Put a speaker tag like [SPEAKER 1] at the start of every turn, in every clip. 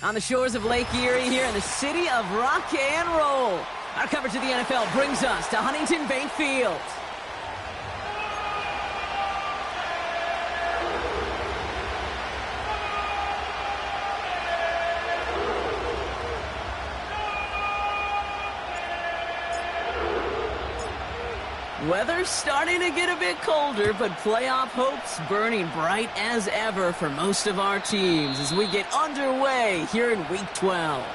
[SPEAKER 1] on the shores of Lake Erie here in the city of rock and roll. Our coverage of the NFL brings us to Huntington Bank Field. Weather's starting to get a bit colder, but playoff hopes burning bright as ever for most of our teams as we get underway here in Week 12.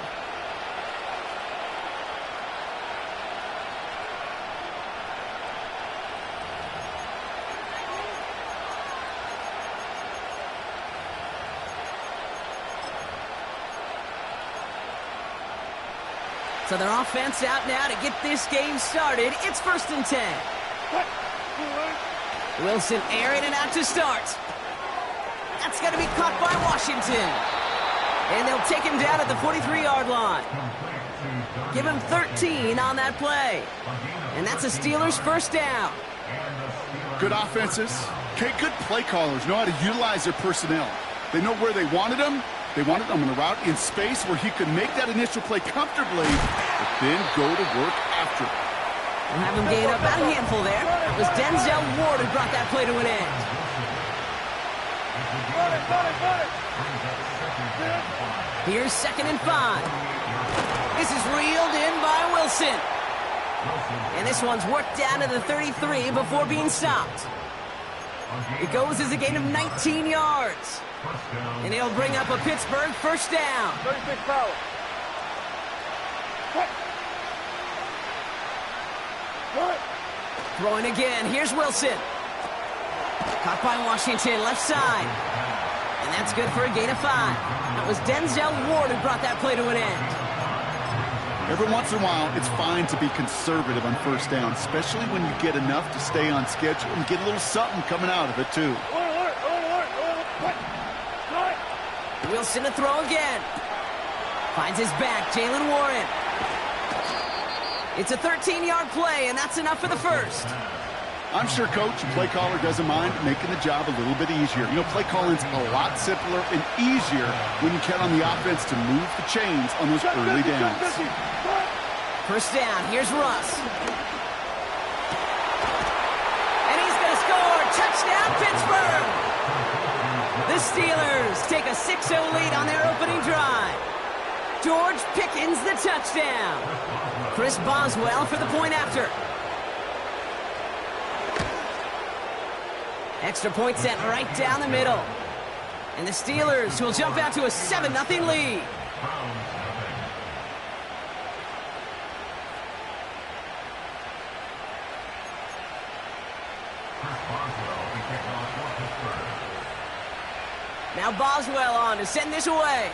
[SPEAKER 1] So their offense out now to get this game started. It's 1st and 10. Wilson airing it out to start. That's going to be caught by Washington. And they'll take him down at the 43-yard line. Give him 13 on that play. And that's a Steelers first down.
[SPEAKER 2] Good offenses. Okay, good play callers know how to utilize their personnel. They know where they wanted them. They wanted him on a route in space where he could make that initial play comfortably, but then go to work after it.
[SPEAKER 1] We'll have him gain up about a handful there. It was Denzel Ward who brought that play to an end. Here's 2nd and 5. This is reeled in by Wilson. And this one's worked down to the 33 before being stopped. It goes as a gain of 19 yards. And he'll bring up a Pittsburgh first down.
[SPEAKER 3] 36 power.
[SPEAKER 1] Throwing again. Here's Wilson. Caught by Washington, left side. And that's good for a gain of 5. That was Denzel Ward who brought that play to an end.
[SPEAKER 2] Every once in a while, it's fine to be conservative on first down, especially when you get enough to stay on schedule and get a little something coming out of it, too.
[SPEAKER 1] Wilson to throw again. Finds his back, Jaylen Warren. It's a 13-yard play, and that's enough for the first.
[SPEAKER 2] I'm sure Coach and play caller doesn't mind making the job a little bit easier. You know, play calling's a lot simpler and easier when you count on the offense to move the chains on those early downs.
[SPEAKER 1] First down, here's Russ. And he's going to score. Touchdown, Pittsburgh! The Steelers take a 6-0 lead on their opening drive. George Pickens the touchdown. Chris Boswell for the point after. Extra point set right down the middle. And the Steelers will jump out to a 7-0 lead. Now Boswell on to send this away.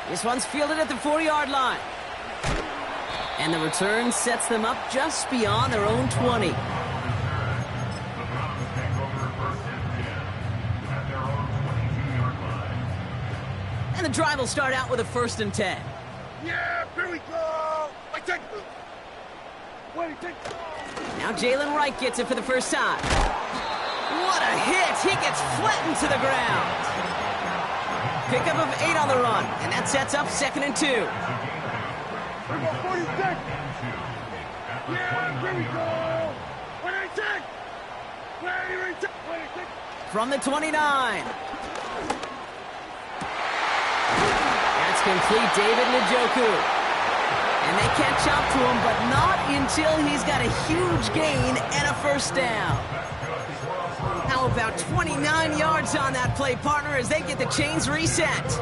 [SPEAKER 1] This one's fielded at the 40-yard line. And the return sets them up just beyond their own 20. And the drive will start out with a 1st and 10.
[SPEAKER 3] Yeah, here we go.
[SPEAKER 1] Now Jalen Wright gets it for the first time. What a hit! He gets flattened to the ground. Pickup of 8 on the run, and that sets up 2nd and 2.
[SPEAKER 3] Yeah, here we go. 26.
[SPEAKER 1] From the 29. That's complete, David Njoku. And they catch up to him, but not until he's got a huge gain and a first down. How about 29 yards on that play, partner, as they get the chains reset.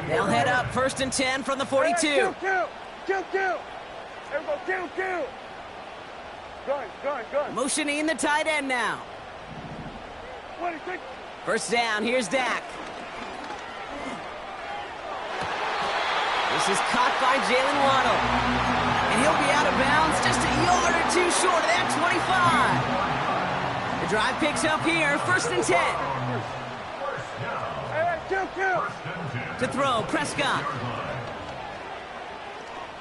[SPEAKER 1] They'll head up 1st and 10 from the 42.
[SPEAKER 3] Kill. Everybody, kill. Gun.
[SPEAKER 1] Motioning the tight end now.
[SPEAKER 3] 26.
[SPEAKER 1] First down, here's Dak. This is caught by Jalen Waddle. And he'll be out of bounds just a yard or 2 short of that 25. The drive picks up here, 1st and 10.
[SPEAKER 3] Hey, kill.
[SPEAKER 1] To throw, Prescott.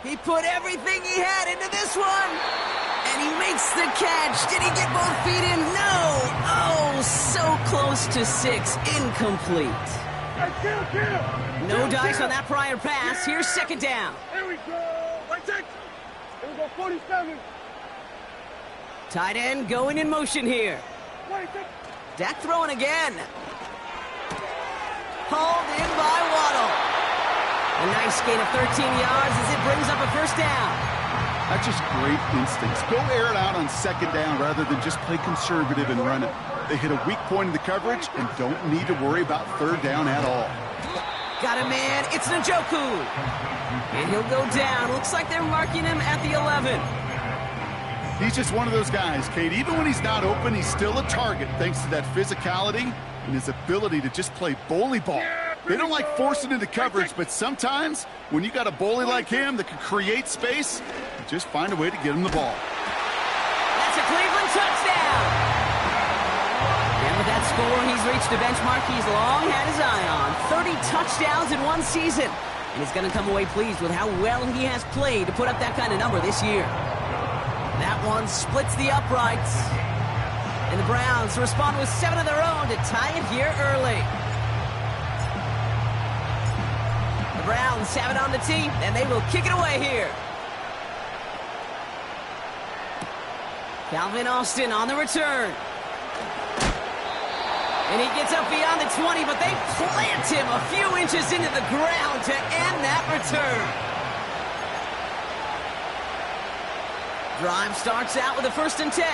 [SPEAKER 1] He put everything he had into this one. And he makes the catch. Did he get both feet in? No. Oh, Oh, so close to 6. Incomplete.
[SPEAKER 3] Hey, kill!
[SPEAKER 1] No dice on that prior pass. Here's second down.
[SPEAKER 3] Here we go! Right take! Here we go, 47!
[SPEAKER 1] Tight end going in motion here.
[SPEAKER 3] 26!
[SPEAKER 1] Dak throwing again. Hauled in by Waddle. A nice gain of 13 yards as it brings up a first down.
[SPEAKER 2] That's just great instincts. Go air it out on second down rather than just play conservative and run it. They hit a weak point in the coverage and don't need to worry about third down at all.
[SPEAKER 1] Got a man. It's Njoku. And he'll go down. Looks like they're marking him at the 11.
[SPEAKER 2] He's just one of those guys, Kate. Even when he's not open, he's still a target thanks to that physicality and his ability to just play bully ball. They don't like forcing into coverage, but sometimes when you got a bully like him that can create space, you just find a way to get him the ball.
[SPEAKER 1] That's a Cleveland touchdown. And with that score, he's reached a benchmark he's long had his eye on. 30 touchdowns in one season. And he's going to come away pleased with how well he has played to put up that kind of number this year. That one splits the uprights. And the Browns respond with 7 of their own to tie it here early. The Browns have it on the tee, and they will kick it away here. Calvin Austin on the return. And he gets up beyond the 20, but they plant him a few inches into the ground to end that return. Drive starts out with a 1st and 10.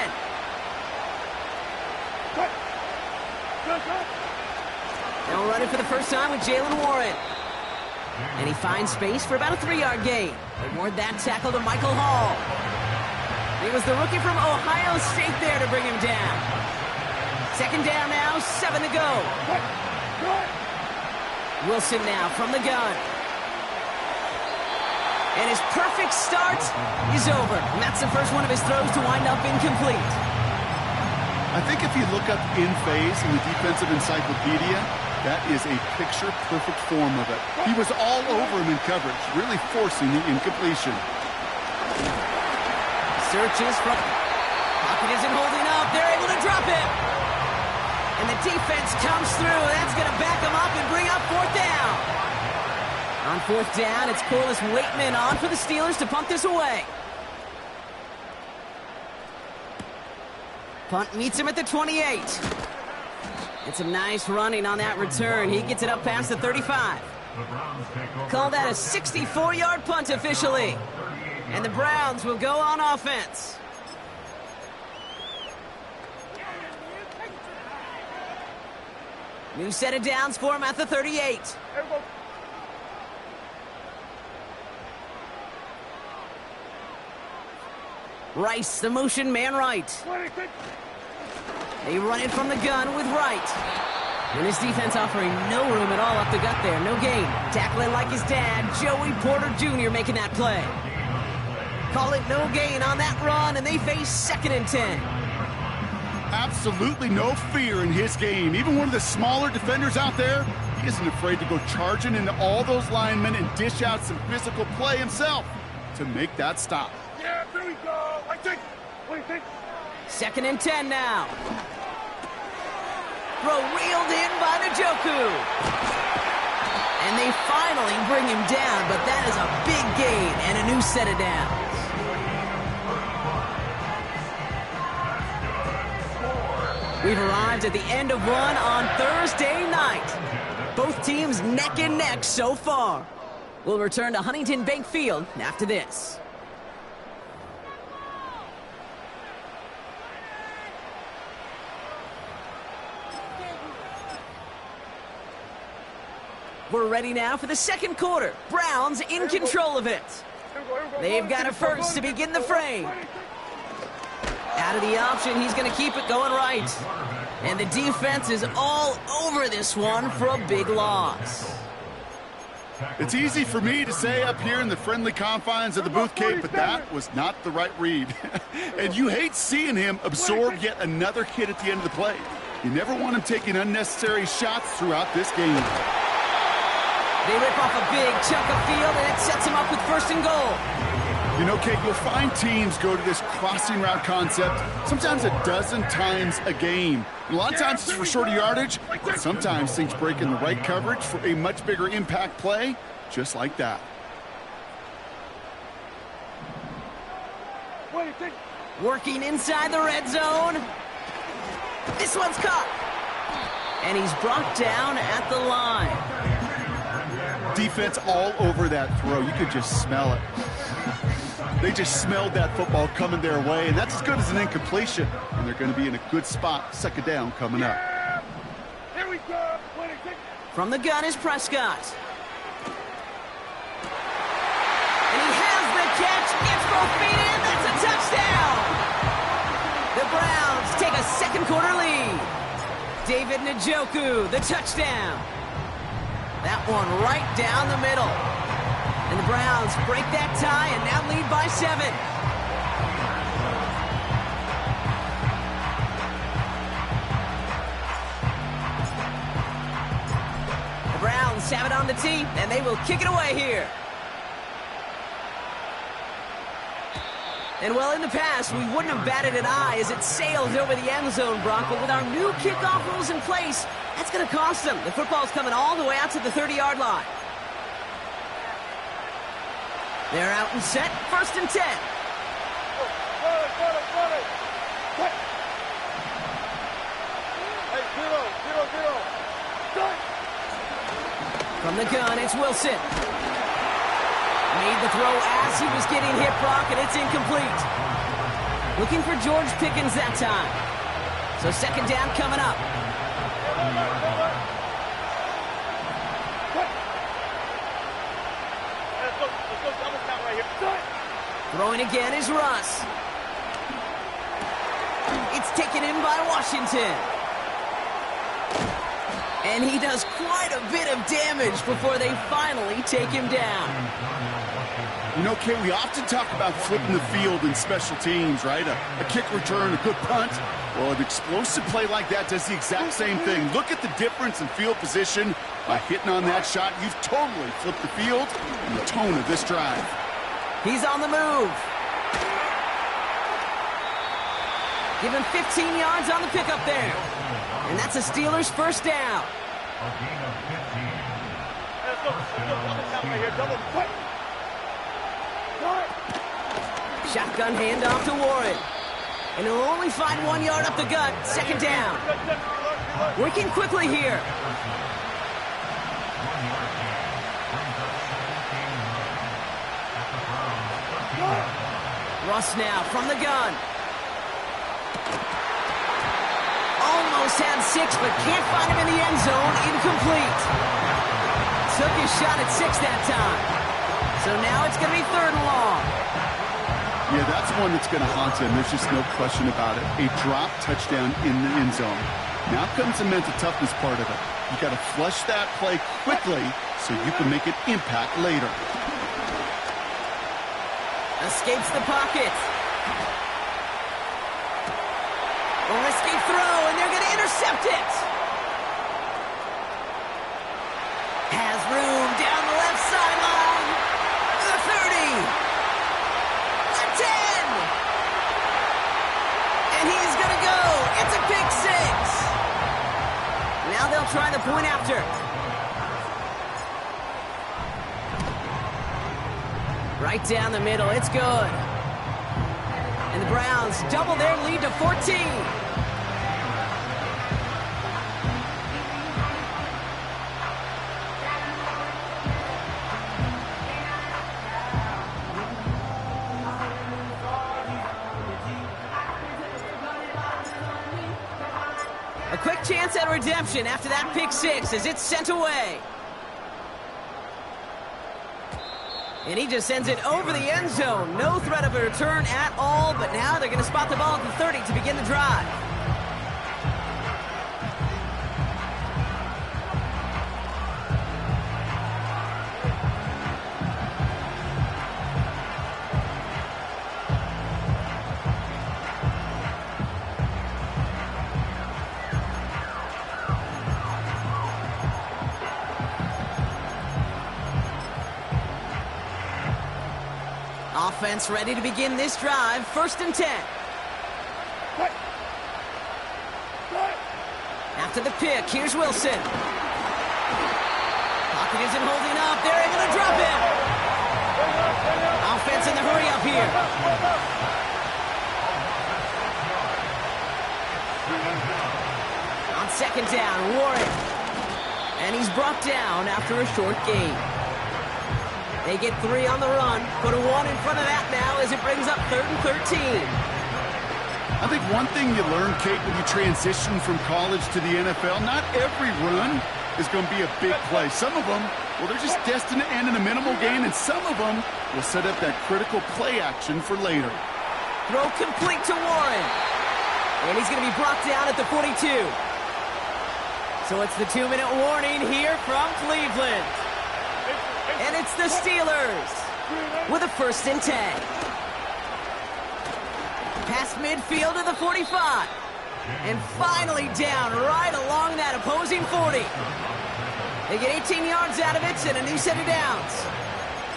[SPEAKER 1] They'll run it for the first time with Jaylen Warren. And he finds space for about a 3-yard gain. Award that tackle to Michael Hall. It was the rookie from Ohio State there to bring him down. Second down now, 7 to go. Wilson now from the gun. And his perfect start is over. And that's the first one of his throws to wind up incomplete.
[SPEAKER 2] I think if you look up in phase in the defensive encyclopedia, that is a picture-perfect form of it. He was all over him in coverage, really forcing the incompletion.
[SPEAKER 1] Searches from... Pocket isn't holding up. They're able to drop him. And the defense comes through. That's going to back him up and bring up 4th down. On 4th down, it's Corliss Waitman on for the Steelers to punt this away. Punt meets him at the 28. And some nice running on that return. He gets it up past the 35. Call that a 64-yard punt officially. And the Browns will go on offense. New set of downs for him at the 38. Rice, the motion man right. They run it from the gun with Wright. And his defense offering no room at all up the gut there. No gain. Tackling like his dad, Joey Porter Jr. making that play. Call it no gain on that run, and they face 2nd and 10.
[SPEAKER 2] Absolutely no fear in his game. Even one of the smaller defenders out there, he isn't afraid to go charging into all those linemen and dish out some physical play himself to make that stop.
[SPEAKER 3] Yeah, here we go! I think! What do you think?
[SPEAKER 1] 2nd and 10 now. Throw reeled in by Njoku. And they finally bring him down, but that is a big gain and a new set of downs. We've arrived at the end of one on Thursday night. Both teams neck and neck so far. We'll return to Huntington Bank Field after this. We're ready now for the second quarter. Browns in control of it. They've got a first to begin the frame. Out of the option, he's going to keep it going right. And the defense is all over this one for a big loss.
[SPEAKER 2] It's easy for me to say up here in the friendly confines of the booth, Kate, but that was not the right read. And you hate seeing him absorb yet another hit at the end of the play. You never want him taking unnecessary shots throughout this game.
[SPEAKER 1] They rip off a big chunk of field, and it sets him up with 1st and goal.
[SPEAKER 2] You know, Kate, you'll find teams go to this crossing route concept sometimes a dozen times a game. And a lot of times it's for shorter yardage, but sometimes things break in the right coverage for a much bigger impact play, just like that.
[SPEAKER 1] Working inside the red zone. This one's caught. And he's brought down at the line.
[SPEAKER 2] Defense all over that throw. You could just smell it. They just smelled that football coming their way, and that's as good as an incompletion. And they're going to be in a good spot, second down coming up.
[SPEAKER 3] Here we go.
[SPEAKER 1] From the gun is Prescott. And he has the catch. Gets both feet in. That's a touchdown. The Browns take a second quarter lead. David Njoku, the touchdown. That one right down the middle. And the Browns break that tie and now lead by 7. The Browns have it on the tee, and they will kick it away here. And well, in the past, we wouldn't have batted an eye as it sails over the end zone, Brock. But with our new kickoff rules in place, that's going to cost them. The football's coming all the way out to the 30-yard line. They're out and set. 1st and 10. From the gun, it's Wilson. Made the throw as he was getting hit, Brock, and it's incomplete. Looking for George Pickens that time. So second down coming up. Throwing again is Russ. It's taken in by Washington. And he does quite a bit of damage before they finally take him down.
[SPEAKER 2] You know, Kate, we often talk about flipping the field in special teams, right? A kick return, a good punt. Well, an explosive play like that does the exact same thing. Look at the difference in field position. By hitting on that shot, you've totally flipped the field and the tone of this drive.
[SPEAKER 1] He's on the move. Give him 15 yards on the pickup there. And that's a Steelers first down. Shotgun handoff to Warren. And he'll only find 1 yard up the gut. Second down. Working quickly here. Russ now from the gun. Almost had 6, but can't find him in the end zone. Incomplete. Took his shot at 6 that time. So now it's going to be 3rd and long.
[SPEAKER 2] Yeah, that's one that's going to haunt him. There's just no question about it. A drop touchdown in the end zone. Now comes the mental toughness part of it. You got to flush that play quickly so you can make an impact later.
[SPEAKER 1] Escapes the pocket. A risky throw, and they're going to intercept it. Has room down the left sideline. The 30. The 10. And he's going to go. It's a pick 6. Now they'll try the point after. Right down the middle. It's good. And the Browns double their lead to 14. A quick chance at redemption after that pick 6 as it's sent away. And he just sends it over the end zone. No threat of a return at all, but now they're going to spot the ball at the 30 to begin the drive. Offense ready to begin this drive. 1st and 10. After the pick, here's Wilson. Pocket isn't holding up. They're able to drop him. Offense in the hurry up here. On 2nd down, Warren. And he's brought down after a short gain. They get 3 on the run. Put a 1 in front of that now as it brings up 3rd and 13.
[SPEAKER 2] I think one thing you learn, Kate, when you transition from college to the NFL, not every run is going to be a big play. Some of them, well, they're just destined to end in a minimal gain, and some of them will set up that critical play action for later.
[SPEAKER 1] Throw complete to Warren. And he's going to be brought down at the 42. So it's the 2-minute warning here from Cleveland. And it's the Steelers with a 1st and 10. Past midfield to the 45. And finally down right along that opposing 40. They get 18 yards out of it and a new set of downs.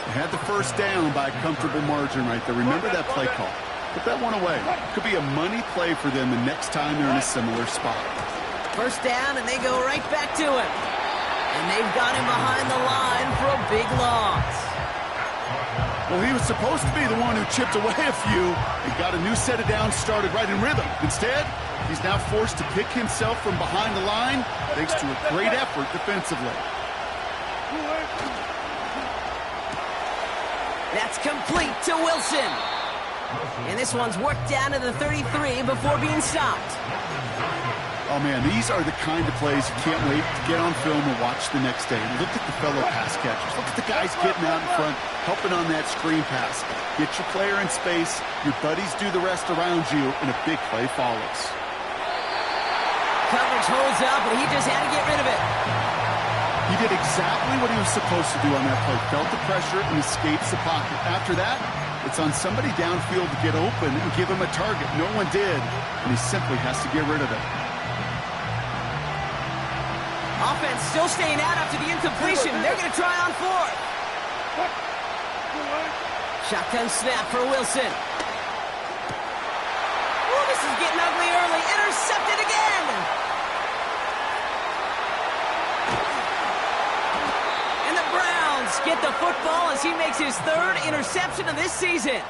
[SPEAKER 2] They had the 1st down by a comfortable margin right there. Remember that play call. Put that one away. Could be a money play for them the next time they're in a similar spot.
[SPEAKER 1] 1st down, and they go right back to him. And they've got him behind the line for a big loss.
[SPEAKER 2] Well, he was supposed to be the one who chipped away a few and got a new set of downs started right in rhythm. Instead, he's now forced to pick himself from behind the line thanks to a great effort defensively.
[SPEAKER 1] That's complete to Wilson. And this one's worked down to the 33 before being stopped.
[SPEAKER 2] Oh, man, these are the kind of plays you can't wait to get on film and watch the next day. Look at the fellow pass catchers. Look at the guys getting out in front, helping on that screen pass. Get your player in space, your buddies do the rest around you, and a big play follows.
[SPEAKER 1] Coverage holds up, and he just had to get rid of it.
[SPEAKER 2] He did exactly what he was supposed to do on that play. Felt the pressure and escapes the pocket. After that, it's on somebody downfield to get open and give him a target. No one did, and he simply has to get rid of it.
[SPEAKER 1] Offense still staying out after the incompletion. They're going to try on 4th. Shotgun snap for Wilson. Oh, this is getting ugly early. Intercepted again. And the Browns get the football as he makes his 3rd interception of this season.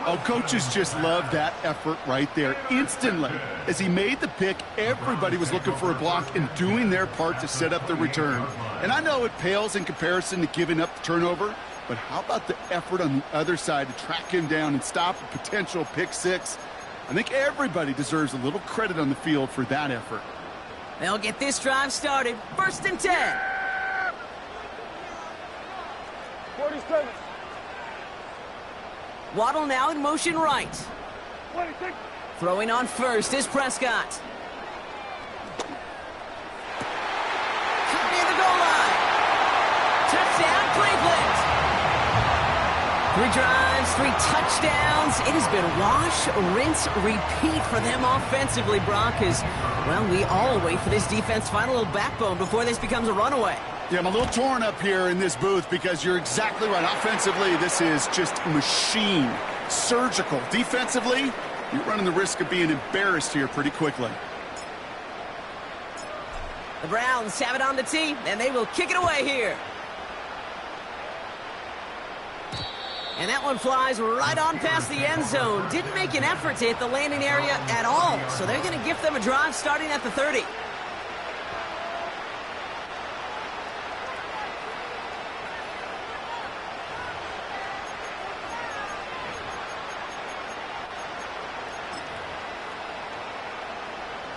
[SPEAKER 2] Oh, coaches just love that effort right there. Instantly, as he made the pick, everybody was looking for a block and doing their part to set up the return. And I know it pales in comparison to giving up the turnover, but how about the effort on the other side to track him down and stop a potential pick 6? I think everybody deserves a little credit on the field for that effort.
[SPEAKER 1] They'll get this drive started. 1st and 10.
[SPEAKER 3] 47.
[SPEAKER 1] Waddle now in motion right.
[SPEAKER 3] 26.
[SPEAKER 1] Throwing on 1st is Prescott. Cut near the goal line. Touchdown, Cleveland. 3 drives, 3 touchdowns. It has been wash, rinse, repeat for them offensively, Brock, as, well, we all wait for this defense to find a little backbone before this becomes a runaway.
[SPEAKER 2] Yeah, I'm a little torn up here in this booth because you're exactly right. Offensively, this is just machine, surgical. Defensively, you're running the risk of being embarrassed here pretty quickly.
[SPEAKER 1] The Browns have it on the tee, and they will kick it away here. And that one flies right on past the end zone. Didn't make an effort to hit the landing area at all, so they're going to gift them a drive starting at the 30.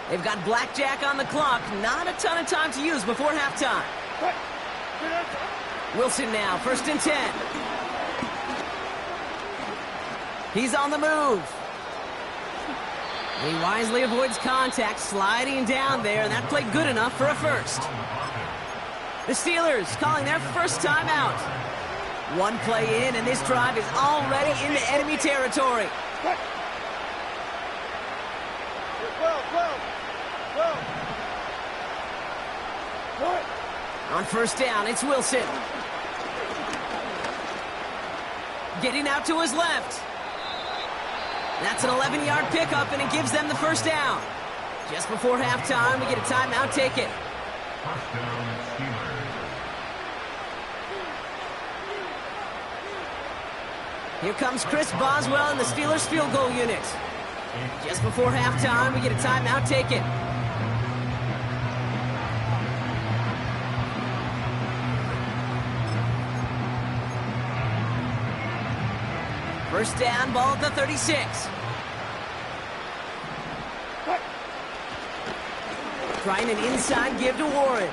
[SPEAKER 1] They've got blackjack on the clock. Not a ton of time to use before halftime. Wilson now, 1st and 10. He's on the move. He wisely avoids contact, sliding down there, and that played good enough for a 1st. The Steelers calling their 1st timeout. 1 play in, and this drive is already into enemy territory. On 1st down, it's Wilson. Getting out to his left. That's an 11-yard pickup, and it gives them the first down. Just before halftime, we get a timeout. Take it. Here comes Chris Boswell and the Steelers field goal unit. Just before halftime, we get a timeout. Take it. First down, ball at the 36. Trying an inside give to Warren.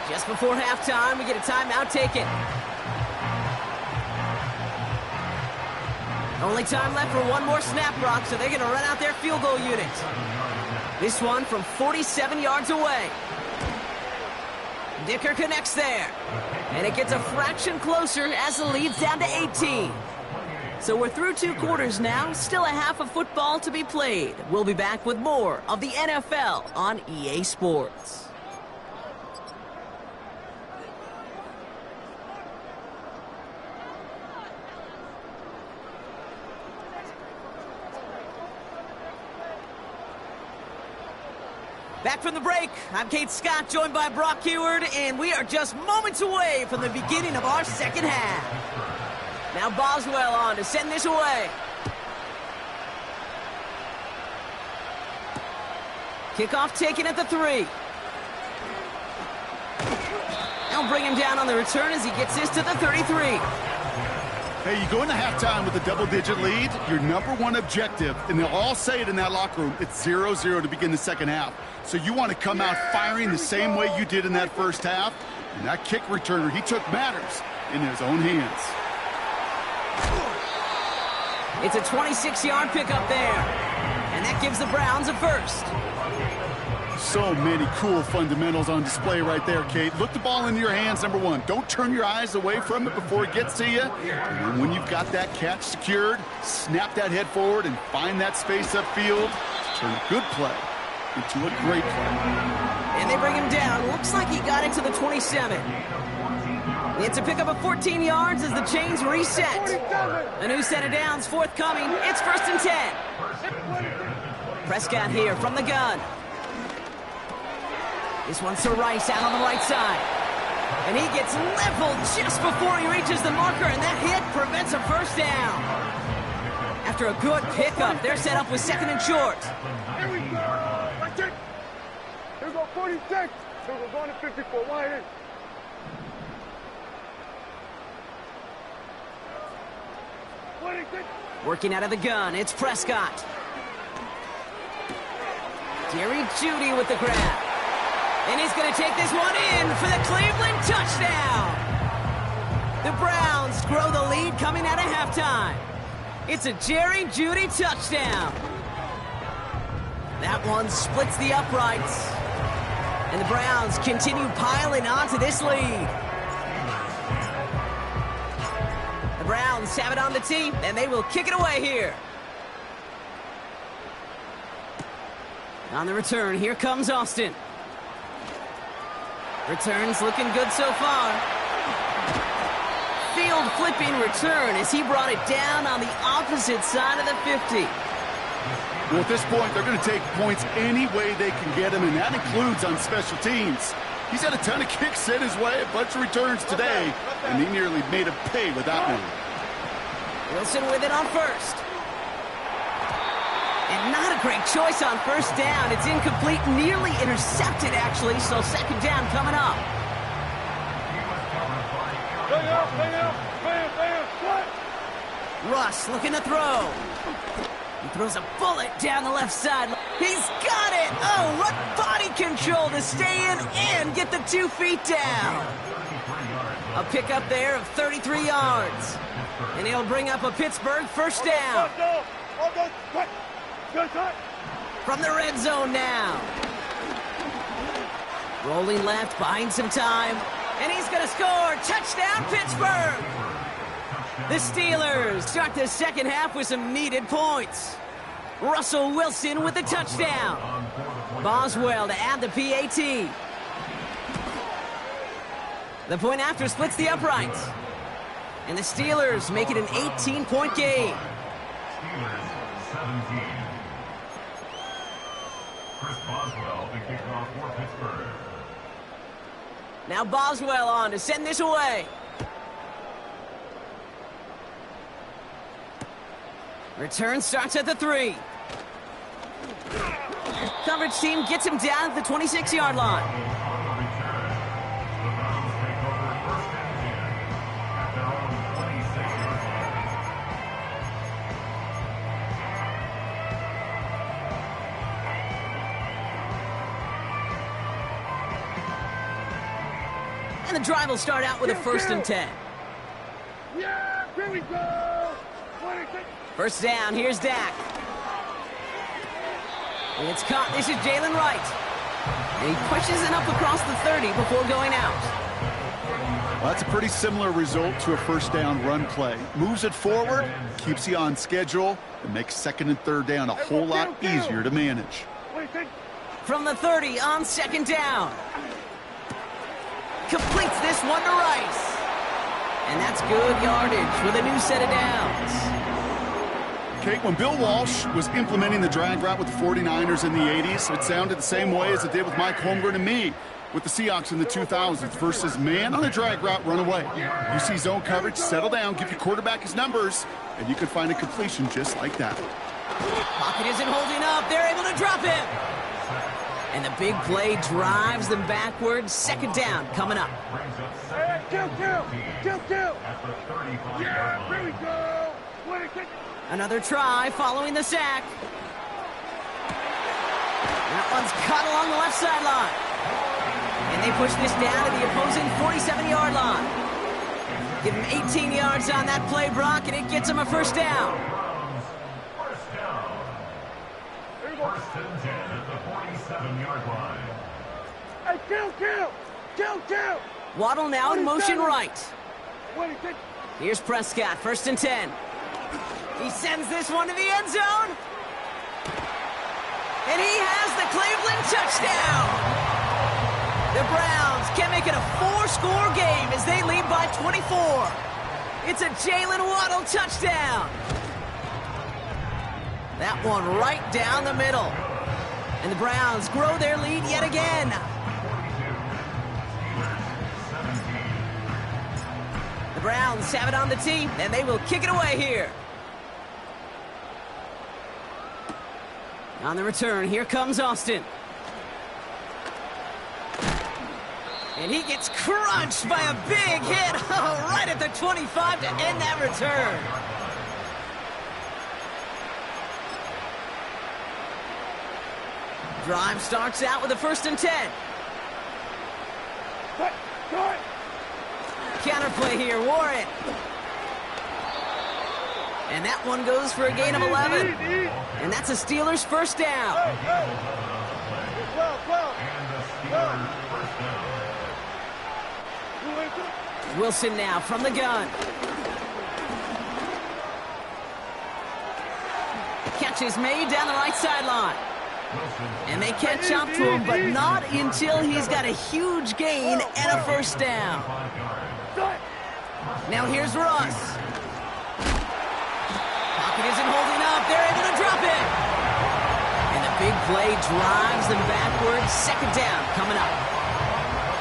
[SPEAKER 1] Just before halftime, we get a timeout. Take it. Only time left for one more snap, Brock, so they're going to run out their field goal unit. This one from 47 yards away. Dicker connects there. And it gets a fraction closer as the lead's down to 18. So we're through 2 quarters now. Still a half of football to be played. We'll be back with more of the NFL on EA Sports. Back from the break, I'm Kate Scott, joined by Brock Huard, and we are just moments away from the beginning of our second half. Now Boswell on to send this away. Kickoff taken at the 3. They'll bring him down on the return as he gets this to the 33.
[SPEAKER 2] Hey, you go into halftime with a double-digit lead, your number one objective, and they'll all say it in that locker room, it's 0-0 to begin the second half. So you want to come out firing the same way you did in that first half. And that kick returner, he took matters in his own hands.
[SPEAKER 1] It's a 26-yard pickup there. And that gives the Browns a first.
[SPEAKER 2] So many cool fundamentals on display right there, Kate. Look the ball into your hands, number one. Don't turn your eyes away from it before it gets to you. And then when you've got that catch secured, snap that head forward and find that space upfield to turn a good play into a great play.
[SPEAKER 1] And they bring him down. Looks like he got it to the 27. It's a pickup of 14 yards as the chains reset. A new set of downs forthcoming. It's 1st and 10. Prescott here from the gun. This one's to Rice out on the right side. And he gets leveled just before he reaches the marker, and that hit prevents a first down. After a good pickup, they're set up with 2nd and short.
[SPEAKER 3] Here we go. Watch it. Here we go, 46. Here we go, going to 54. Wide in.
[SPEAKER 1] Working out of the gun, it's Prescott. Jerry Jeudy with the grab. And he's going to take this one in for the Cleveland touchdown. The Browns grow the lead coming out of halftime. It's a Jerry Jeudy touchdown. That one splits the uprights. And the Browns continue piling onto this lead. The Browns have it on the tee, and they will kick it away here. On the return, here comes Austin. Returns looking good so far. Field flipping return as he brought it down on the opposite side of the 50.
[SPEAKER 2] Well, at this point, they're going to take points any way they can get them, and that includes on special teams. He's had a ton of kicks sent his way, a bunch of returns today, and he nearly made a pay with that one.
[SPEAKER 1] Wilson with it on first. And not a great choice on first down. It's incomplete, nearly intercepted, actually, so 2nd down coming up. Russ looking to throw. He throws a bullet down the left side. He's got it! Oh, what body control to stay in and get the 2 feet down. A pickup there of 33 yards. And he'll bring up a Pittsburgh first down. From the red zone now. Rolling left, buying some time. And he's going to score. Touchdown, Pittsburgh! The Steelers start the second half with some needed points. Russell Wilson with the touchdown. Boswell to add the PAT. The point after splits the uprights. And the Steelers make it an 18-point game.
[SPEAKER 4] Steelers 17. Chris Boswell, the kickoff for Pittsburgh.
[SPEAKER 1] Now Boswell on to send this away. Return starts at the 3. Coverage team gets him down at the 26-yard line.
[SPEAKER 4] On the return, the Browns take over 1st and 10 at their own 26-yard line.
[SPEAKER 1] And the drive will start out with a 1st and 10.
[SPEAKER 3] Yeah, here we go. 26.
[SPEAKER 1] First down, here's Dak. And it's caught. This is Jalen Wright. And he pushes it up across the 30 before going out.
[SPEAKER 2] Well, that's a pretty similar result to a first down run play. Moves it forward, keeps you on schedule, and makes 2nd and 3rd down a whole lot easier to manage.
[SPEAKER 3] 26.
[SPEAKER 1] From the 30 on 2nd down. Completes this one to Rice. And that's good yardage with a new set of downs.
[SPEAKER 2] Kate, when Bill Walsh was implementing the drag route with the 49ers in the 80s, it sounded the same way as it did with Mike Holmgren and me with the Seahawks in the 2000s. Versus man on a drag route, run away. You see zone coverage, settle down, give your quarterback his numbers, and you can find a completion just like that.
[SPEAKER 1] Pocket isn't holding up. They're able to drop him. And the big play drives them backwards. 2nd down coming up.
[SPEAKER 3] Hey, kill. Yeah, here we go. 26.
[SPEAKER 1] Another try following the sack. That one's caught along the left sideline. And they push this down to the opposing 47-yard line. Give him 18 yards on that play, Brock, and it gets him a 1st down.
[SPEAKER 4] First down. 1st and 10 at the 47-yard line.
[SPEAKER 3] Hey, kill.
[SPEAKER 1] Waddle now in motion right.
[SPEAKER 3] 26.
[SPEAKER 1] Here's Prescott, 1st and 10. He sends this one to the end zone. And he has the Cleveland touchdown. The Browns can make it a 4-score game as they lead by 24. It's a Jalen Waddle touchdown. That one right down the middle. And the Browns grow their lead yet again. The Browns have it on the tee, and they will kick it away here. On the return, here comes Austin. And he gets crunched by a big hit right at the 25 to end that return. Drive starts out with a 1st and 10.
[SPEAKER 3] Cut.
[SPEAKER 1] Counterplay here, Warren. And that one goes for a gain of 11. And that's a Steelers 1st down. Wilson now from the gun. Catch is made down the right sideline. And they catch up to him, but not until he's got a huge gain and a 1st down. Now here's Russ. Pocket isn't holding up. They're able to drop it. And the big play drives them backwards. 2nd down coming up.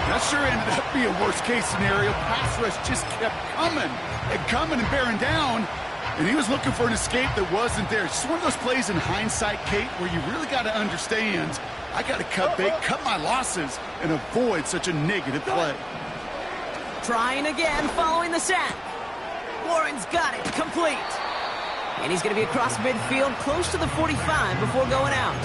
[SPEAKER 2] That sure ended up being a worst-case scenario. Pass rush just kept coming and bearing down. And he was looking for an escape that wasn't there. It's just one of those plays in hindsight, Kate, where you really got to understand, I got to cut bait, cut my losses, and avoid such a negative play.
[SPEAKER 1] Trying again following the sack. Warren's got it, complete. And he's going to be across midfield, close to the 45 before going out.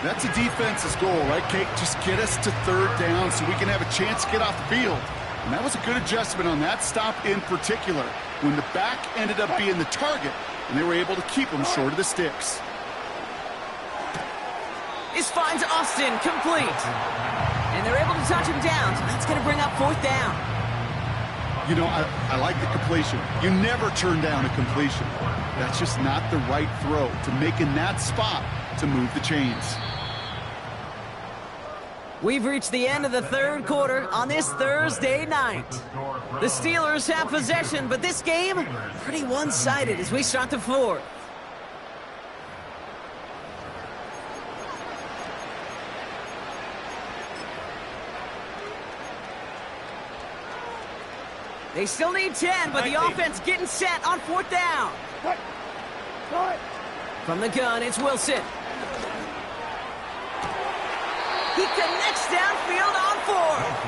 [SPEAKER 2] That's a defense's goal, right, Kate? Just get us to 3rd down so we can have a chance to get off the field. And that was a good adjustment on that stop in particular, when the back ended up being the target, and they were able to keep him short of the sticks.
[SPEAKER 1] This finds Austin, complete. And they're able to touch him down, so that's going to bring up 4th down.
[SPEAKER 2] You know, I like the completion. You never turn down a completion. That's just not the right throw to make in that spot to move the chains.
[SPEAKER 1] We've reached the end of the third quarter on this Thursday night. The Steelers have possession, but this game, pretty one-sided as we start the fourth. They still need 10, but the offense getting set on fourth down. From the gun, it's Wilson. He connects downfield on fourth.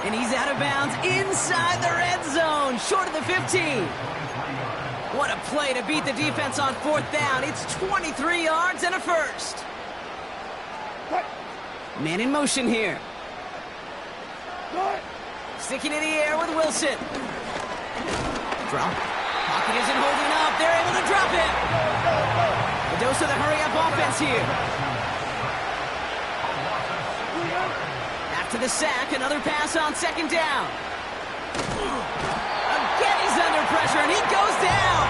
[SPEAKER 1] And he's out of bounds inside the red zone, short of the 15. What a play to beat the defense on fourth down. It's 23 yards and a first. Man in motion here. Sticking in the air with Wilson. Drop. Pocket isn't holding up. They're able to drop it. A dose of the hurry-up offense here. After the sack, another pass on second down. Again, he's under pressure, and he goes down.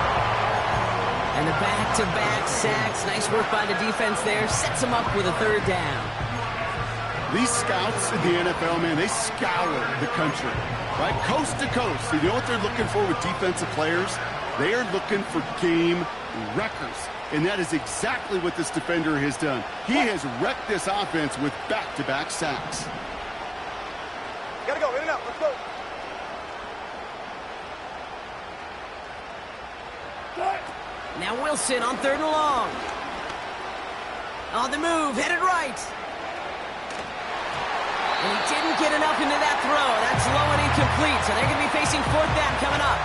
[SPEAKER 1] And the back-to-back sacks. Nice work by the defense there. Sets him up with a third down.
[SPEAKER 2] These scouts in the NFL, man, they scour the country, right? Coast to coast. You know what they're looking for with defensive players? They are looking for game wreckers. And that is exactly what this defender has done. He has wrecked this offense with back-to-back sacks.
[SPEAKER 3] Gotta go, in and out, let's go.
[SPEAKER 1] Now Wilson on third and long. On the move, headed right. And he didn't get enough into that throw. That's low and incomplete, so they're going to be facing fourth down coming up.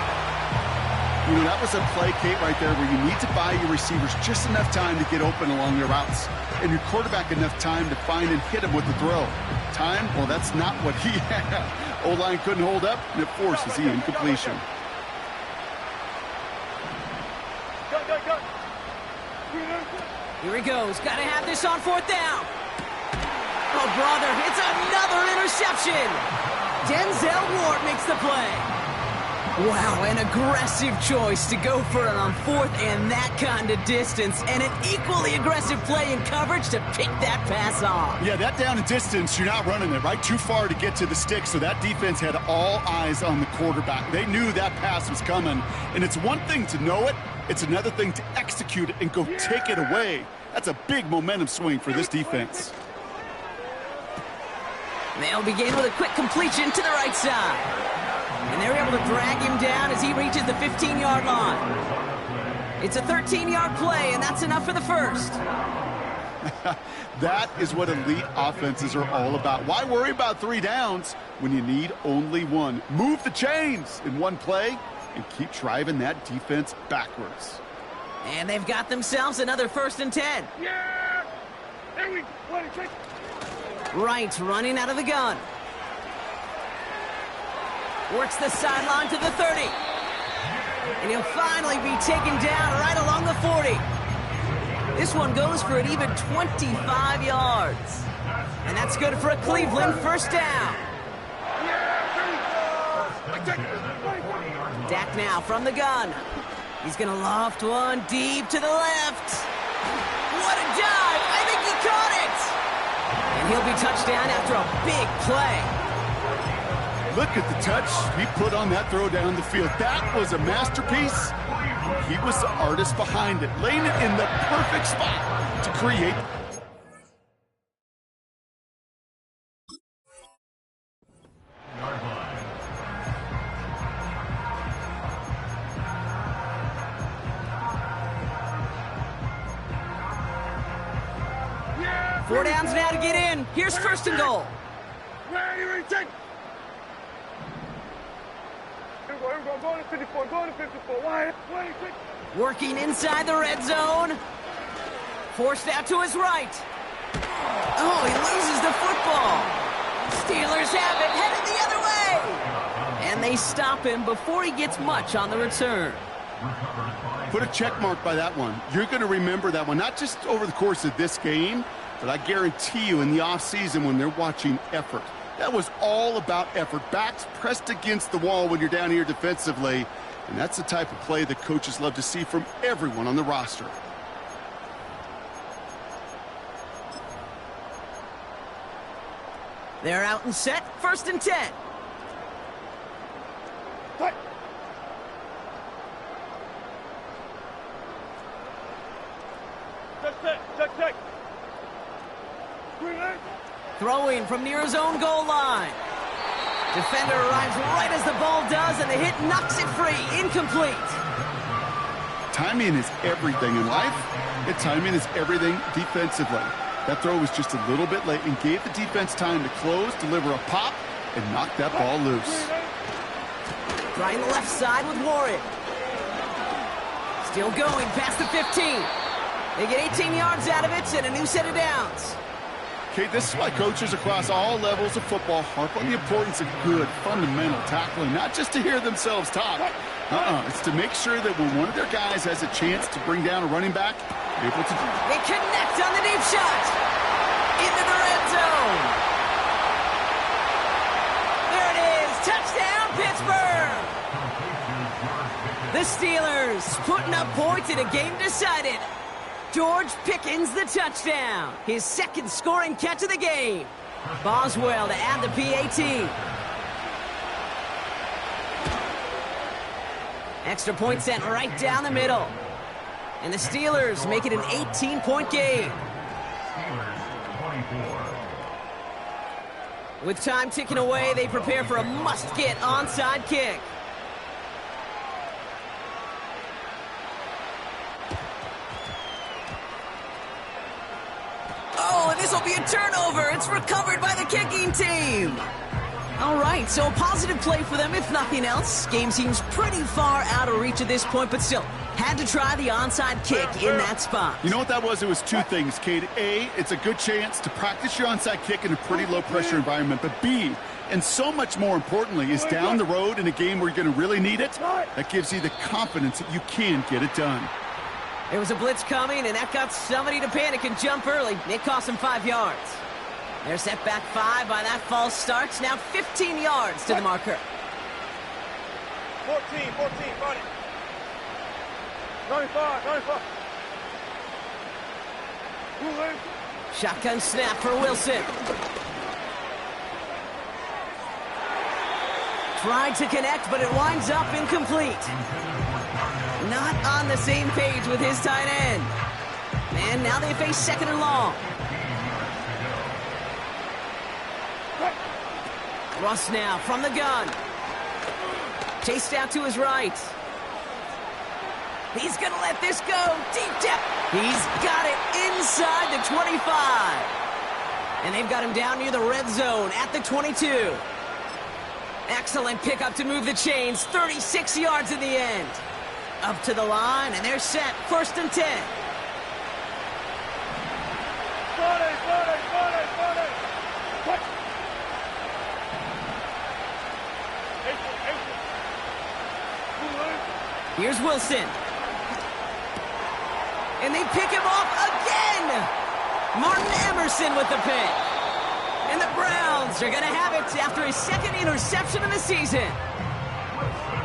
[SPEAKER 2] You know, that was a play, Kate, right there, where you need to buy your receivers just enough time to get open along their routes, and your quarterback enough time to find and hit him with the throw. Time? Well, that's not what he had. O-line couldn't hold up, and it forces the incompletion.
[SPEAKER 1] Here he goes. Got to have this on fourth down. Oh, brother, it's another interception. Denzel Ward makes the play. Wow, an aggressive choice to go for it on fourth and that kind of distance, and an equally aggressive play in coverage to pick that pass off.
[SPEAKER 2] Yeah, that down and distance, you're not running it, right? Too far to get to the stick, so that defense had all eyes on the quarterback. They knew that pass was coming, and it's one thing to know it, it's another thing to execute it and go take it away. That's a big momentum swing for this defense.
[SPEAKER 1] They'll begin with a quick completion to the right side. And they're able to drag him down as he reaches the 15-yard line. It's a 13-yard play, and that's enough for the first.
[SPEAKER 2] That is what elite offenses are all about. Why worry about 3 downs when you need only 1? Move the chains in one play and keep driving that defense backwards.
[SPEAKER 1] And they've got themselves another 1st and 10.
[SPEAKER 3] Yeah! There we go.
[SPEAKER 1] Right, running out of the gun. Works the sideline to the 30. And he'll finally be taken down right along the 40. This one goes for an even 25 yards. And that's good for a Cleveland first down. Dak now from the gun. He's going to loft one deep to the left. What a dive! I think he caught it! And he'll be touchdown after a big play.
[SPEAKER 2] Look at the touch he put on that throw down the field. That was a masterpiece. He was the artist behind it, laying it in the perfect spot to create.
[SPEAKER 1] Four downs now to get in. Here's 1st and goal.
[SPEAKER 3] Go to 54, go to 54.
[SPEAKER 1] Working inside the red zone. Forced out to his right. Oh, he loses the football. Steelers have it, headed the other way. And they stop him before he gets much on the return.
[SPEAKER 2] Put a check mark by that one. You're going to remember that one, not just over the course of this game, but I guarantee you in the offseason when they're watching effort. That was all about effort. Backs pressed against the wall when you're down here defensively. And that's the type of play that coaches love to see from everyone on the roster.
[SPEAKER 1] They're out and set. 1st and 10.
[SPEAKER 3] Cut. Check. Green light.
[SPEAKER 1] Throwing from near his own goal line. Defender arrives right as the ball does, and the hit knocks it free. Incomplete.
[SPEAKER 2] Timing is everything in life, and timing is everything defensively. That throw was just a little bit late and gave the defense time to close, deliver a pop, and knock that ball loose.
[SPEAKER 1] Trying the left side with Warren. Still going past the 15. They get 18 yards out of it and a new set of downs.
[SPEAKER 2] Okay, this is why coaches across all levels of football harp on the importance of good, fundamental tackling, not just to hear themselves talk. It's to make sure that when one of their guys has a chance to bring down a running back, they're able to do it.
[SPEAKER 1] They connect on the deep shot. Into the red zone. There it is. Touchdown, Pittsburgh. The Steelers putting up points in a game decided. George Pickens the touchdown. His 2nd scoring catch of the game. Boswell to add the PAT. Extra point sent right down the middle. And the Steelers make it an 18-point game.
[SPEAKER 4] Steelers 24.
[SPEAKER 1] With time ticking away, they prepare for a must-get onside kick. Oh, and this will be a turnover. It's recovered by the kicking team. All right, so a positive play for them, if nothing else. Game seems pretty far out of reach at this point, but still, had to try the onside kick in that spot.
[SPEAKER 2] You know what that was? It was 2 things, Cade. A, it's a good chance to practice your onside kick in a pretty low-pressure environment. But B, and so much more importantly, is down the road in a game where you're going to really need it, that gives you the confidence that you can get it done.
[SPEAKER 1] There was a blitz coming, and that got somebody to panic and jump early. It cost them 5 yards. They're set back 5 by that false start. Now 15 yards to the marker.
[SPEAKER 3] 14, got it. 95. Ruling.
[SPEAKER 1] Shotgun snap for Wilson. Tried to connect, but it winds up incomplete. Not on the same page with his tight end. And now they face 2nd and long. Russ now from the gun. Chased out to his right. He's going to let this go. Deep depth. He's got it inside the 25. And they've got him down near the red zone at the 22. Excellent pickup to move the chains. 36 yards in the end. Up to the line, and they're set. 1st and 10.
[SPEAKER 3] Got it. What?
[SPEAKER 1] Here's Wilson. And they pick him off again. Martin Emerson with the pick. And the Browns are going to have it after his 2nd interception of the season.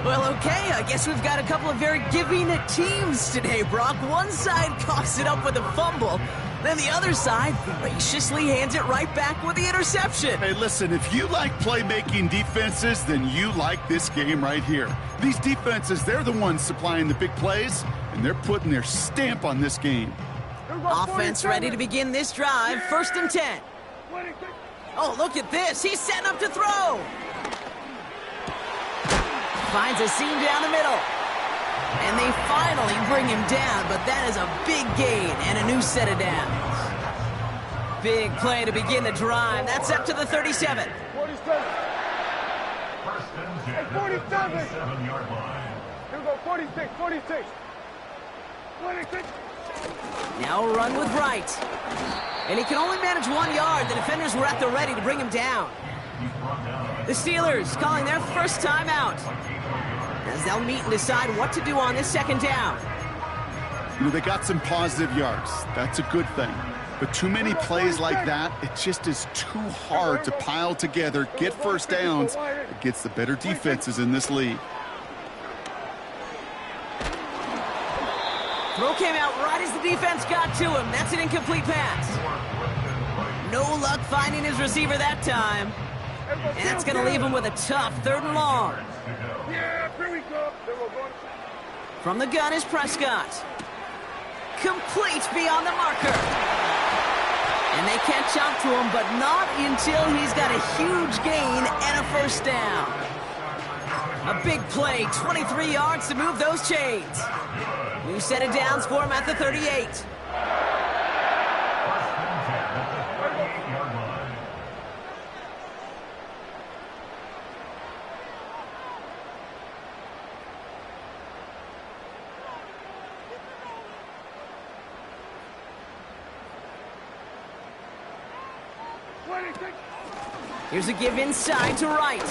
[SPEAKER 1] Well, okay, I guess we've got a couple of very giving teams today, Brock. One side coughs it up with a fumble, then the other side graciously hands it right back with the interception.
[SPEAKER 2] Hey, listen, if you like playmaking defenses, then you like this game right here. These defenses, they're the ones supplying the big plays, and they're putting their stamp on this game.
[SPEAKER 1] Offense ready to begin this drive. 1st and 10. Oh, look at this. He's setting up to throw. Finds a seam down the middle. And they finally bring him down, but that is a big gain and a new set of downs. Big play to begin the drive. That's up to the 37.
[SPEAKER 3] 47.
[SPEAKER 4] First and 10.
[SPEAKER 3] 47.
[SPEAKER 4] 7-yard line.
[SPEAKER 3] Here we go, 46. 26.
[SPEAKER 1] Now a run with Wright. And he can only manage 1 yard. The defenders were at the ready to bring him down. The Steelers calling their first timeout, as they'll meet and decide what to do on this 2nd down.
[SPEAKER 2] You know, they got some positive yards. That's a good thing. But too many plays like that, it just is too hard to pile together, get first downs against the better defenses in this league.
[SPEAKER 1] Throw came out right as the defense got to him. That's an incomplete pass. No luck finding his receiver that time. And that's going to leave him with a tough 3rd and long.
[SPEAKER 3] Yeah, here we go. Then we're going.
[SPEAKER 1] From the gun is Prescott. Complete beyond the marker. And they catch up to him, but not until he's got a huge gain and a 1st down. A big play, 23 yards to move those chains. New set of downs for him at the 38. Here's a give inside to Wright.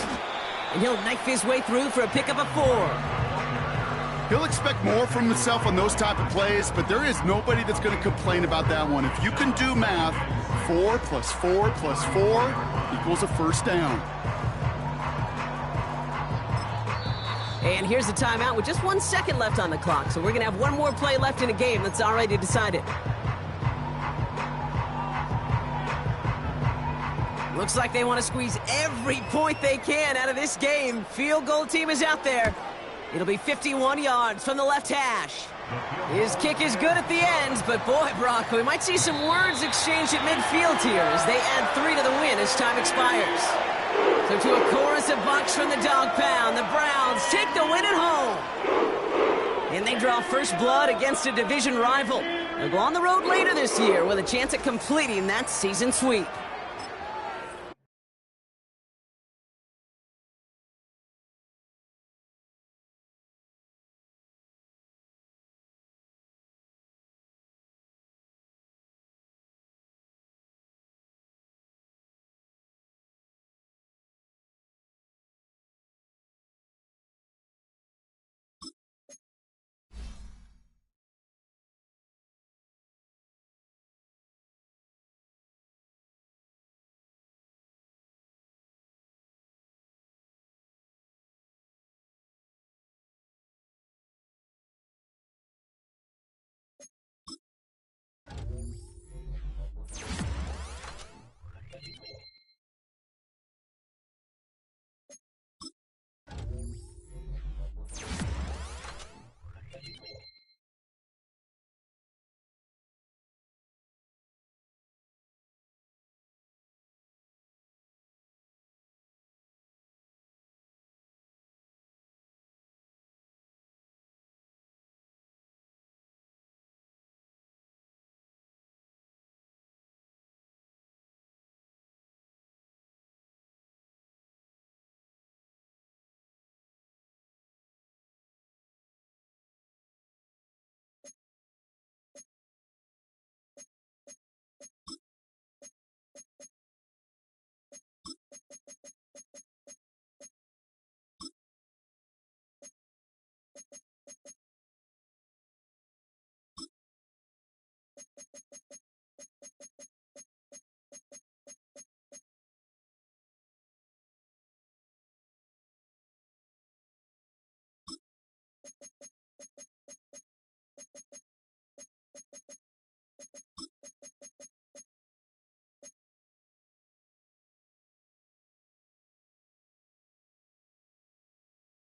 [SPEAKER 1] And he'll knife his way through for a pickup of 4.
[SPEAKER 2] He'll expect more from himself on those type of plays, but there is nobody that's going to complain about that one. If you can do math, 4 plus 4 plus 4 equals a 1st down.
[SPEAKER 1] And here's the timeout with just 1 second left on the clock. So we're going to have one more play left in a game that's already decided. Looks like they want to squeeze every point they can out of this game. Field goal team is out there. It'll be 51 yards from the left hash. His kick is good at the end, but boy, Brock, we might see some words exchanged at midfield here as they add 3 to the win as time expires. So to a chorus of bucks from the dog pound, the Browns take the win at home. And they draw first blood against a division rival. They'll go on the road later this year with a chance at completing that season sweep.